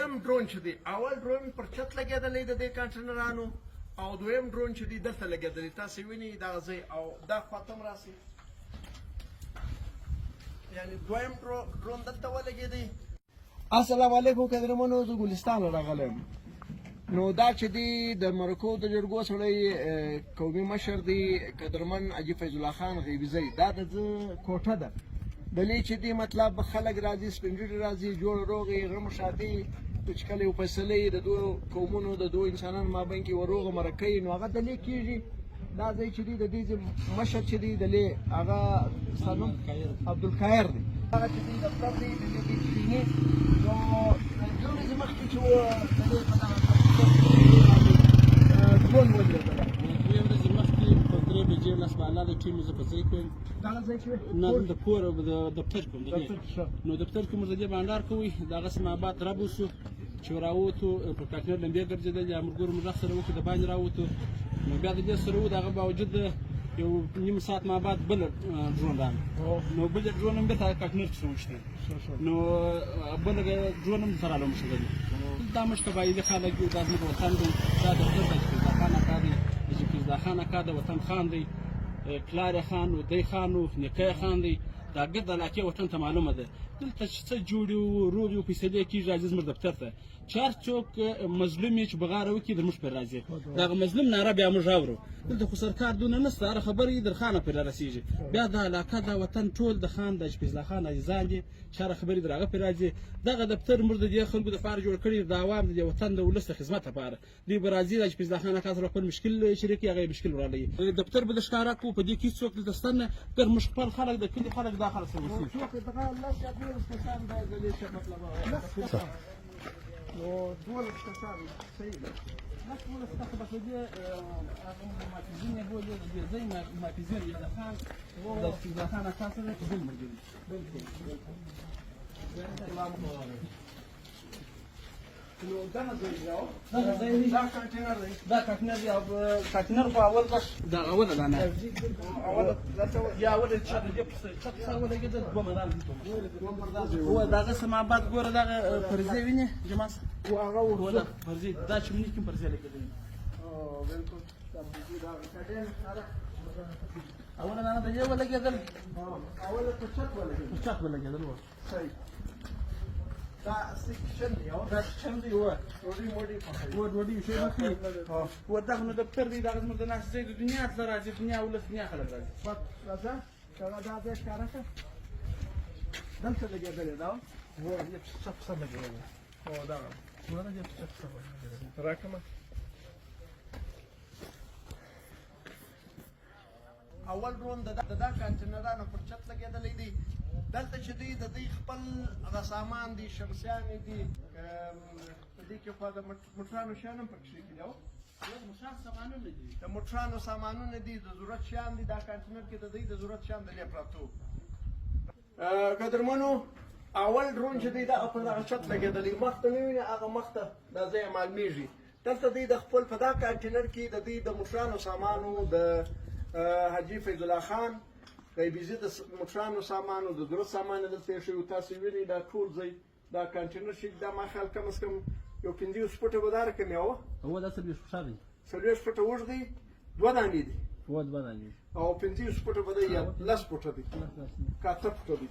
دویم ډرون چې دی اول ډرون پر چت لګېدلی د دې کانټینرانو او دویم ډرون چې دی دلته لګېدلی تاسې وینئ دغه ځای او دا خواته هم راسئ یعنې دویم ډرون دلته ولګېدی. السلام علیکم قدرمنو، زه ګلستان راغلی یم. نو دا چې دی د مرکو د جرګو سړی قومي مشر دی قدرمن حاجي فیض الله خان غیبزی، دا د ده کوټه ده. دلې چې دی مطلب خلک راځي، سپین ږیري راځي، جوړ روغې غم شادي چې کله یو فیصله یې د دوو قومونو د دوو انسانانو مابین کې وروغه مرکه یي نو هغه دلې کېږي. دا ځای چې دی د دې مشر چې دی دلې هغه سنم عبدالخیر دی. هغه چې دی دفتر دی د دې کښېني نو دوه ورځې مخکې چې و دلې په دغه ډرون ولګېدله. 2 ورځې مخکې په 3 بجې لاس بالا د ټیم زه په ځای کوم دغه ځای کې نه د کور د دفتر کوم نو دفتر کې موږ د دې بانډار کوي دغه سم آباد رب وشو چې راووتو په کاکنر لمبې ګرځېدل یا ملګرو موږ سره وکړو د باندې راووتو نو بیا د دې سره و دغه باوجود یو نیم ساعت ما بعد بل ډرون راغی نو بل ډرون هم بېرته کاکنر کې وشته نو بل ډرون هم سره راغلی مشکل دا مشکل باید خلک دا زموږ وطن دی دا د خان اکا دی د خان اکا د وطن خان دی پلار خان و دی خان و نیکه خان دی دا ګرد علاقې وطن ته معلومه ده دلته چې څه جوړ وي روغ وي فیصلې کېږي راځي زموږ دفتر ته چې هر څوک مظلوم یې چې بغاره وکړي د موږ پرې راځي دغه مظلوم ناره بیا موږ اورو دلته خو سرکار دونه نشته هره خبره یې در خانه پرې رارسېږي بیا دا علاقه دا وطن ټول د خان د حفیظ الله خان عزیزان دي چې هره خبرې در هغه پرې راځي دغه دفتر موږ د دې خلکو دپاره جوړ کړي د عوام د دې وطن د ولس د خدمت لپاره دوی به راځي د حفیظ الله خان اکا سره خپل مشکل شریک هغه یې مشکل ورالی دفتر به د ښکاره کړو په دې کې څوک دلته شته نه ګر موږ خپل خلک د کلي خلک دا خلک سره نو 12 کسان صحیح ده. بس 12 کسان بس دې هغه ماپیزین یې بولي دې ځای ماپیزین یې د خان د فیض خان اساس ده چې بل مرګي بالکل نو دا ځای دا کانټینر دی دا کانټینر په اول بس دا اول ده نه اول یا اول چې د څه اول کې د دوه مدار دي هو داغه سما بعد ګوره دغه فرضي ویني جماعت او هغه ولا فرضي دا چې موږ کوم فرضي لیکل او بالکل دا کډن سره اول نه دا یو لګیدل اول په چت ولګیدل صحیح دا سیکشن دی او دا سیکشن دی و وډي شي مخکې و دا نو دفتر دی دا زموږ د ناس د دنیا سره راځي دنیا ولس دنیا خلک راځي راځه دا د ښکارا څه دلته لګېدلې دا و یې څه لګېدلې او دا ورته یې څه راکمه اول ډرون د دا کانټینرانو پر چت لګېدلی دی دلته چې دی د دوی خپل هغه سامان دي شمسیانې دي په دې کې خو د موټرانو شیان هم پکښې دي د موټرانو سامانونه دي د ضرورت شیان دي دا کانټینر کې د دوی د ضرورت شیان دلې پراته قدرمنو اول ډرون چې دی دا په دغه چت لګېدلی مخته نه وینې هغه مخته دا ځای معلومېږي دلته دوی د خپل په دا کانټینر کې د دوی د موټرانو سامانو د حاجي فیض الله خان غیبزي د موټرانو سامانو د ضرورت سامان دلته ایښی و تاسې وینئ دا ټول ځای دا کانټینر چې دا ما خیال کم از کم یو 50 فوټه به دا رقم یې هو دا 40 فوټه دی 40 فوټه اوږد دی 2 دانې دي هو 2 دانې او 50 فوټه به دی یا 10 فوټه دی که 8 فوټه دی